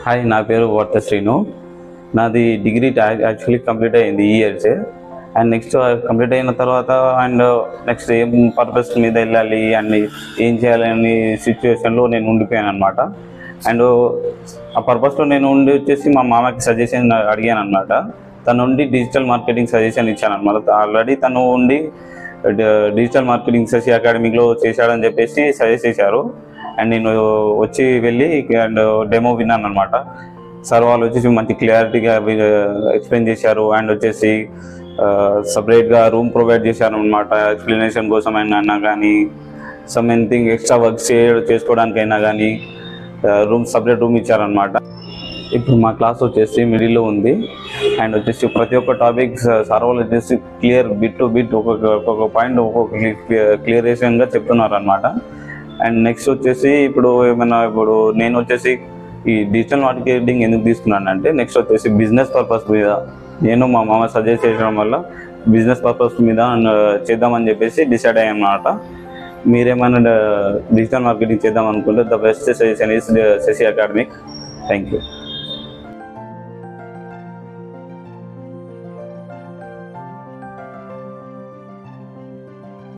Hi, నా పేరు వర్త శ్రీను. నాది డిగ్రీ యాక్చువల్లీ కంప్లీట్ అయ్యింది ఈ ఇయర్సే. అండ్ నెక్స్ట్ కంప్లీట్ అయిన తర్వాత నెక్స్ట్ ఏం పర్పస్ మీద వెళ్ళాలి అండ్ ఏం చేయాలని సిచ్యువేషన్లో నేను ఉండిపోయాను అనమాట. అండ్ ఆ పర్పస్లో నేను వచ్చేసి మా మామకి సజెషన్ అడిగాను అనమాట. తను ఉండి డిజిటల్ మార్కెటింగ్ సజెషన్ ఇచ్చాను అనమాట. ఆల్రెడీ తను ఉండి డిజిటల్ మార్కెటింగ్ శశి అకాడమీలో చేశాడని చెప్పేసి సజెస్ట్ చేశారు. అండ్ నేను వెళ్ళి అండ్ డెమో విన్నాను అనమాట. సార్ వాళ్ళు వచ్చేసి మంచి క్లారిటీగా ఎక్స్ప్లెయిన్ చేశారు. అండ్ వచ్చేసి సపరేట్గా రూమ్ ప్రొవైడ్ చేశారు అనమాట ఎక్స్ప్లెనేషన్ కోసం అయినా కానీ, సమ్ ఎనీథింగ్ ఎక్స్ట్రా వర్క్ చేసుకోవడానికైనా కానీ సపరేట్ రూమ్ ఇచ్చారనమాట. ఇప్పుడు మా క్లాస్ వచ్చేసి మిడిల్లో ఉంది. అండ్ వచ్చేసి ప్రతి ఒక్క టాపిక్ సార్ వాళ్ళు వచ్చేసి క్లియర్ బిట్ టు బిట్ ఒక్కొక్క పాయింట్ క్లియరేషన్గా చెప్తున్నారు అనమాట. అండ్ నెక్స్ట్ వచ్చేసి ఇప్పుడు నేను వచ్చేసి ఈ డిజిటల్ మార్కెటింగ్ ఎందుకు తీసుకున్నాను అంటే, నెక్స్ట్ వచ్చేసి బిజినెస్ పర్పస్ మీద నేను మా మామ సజెస్ట్ చేయడం వల్ల బిజినెస్ పర్పస్ మీద చేద్దామని చెప్పేసి డిసైడ్ అయ్యాను అన్నమాట. మీరేమైనా డిజిటల్ మార్కెటింగ్ చేద్దాం అనుకుంటే the best suggestion is Shashi academic. Thank you.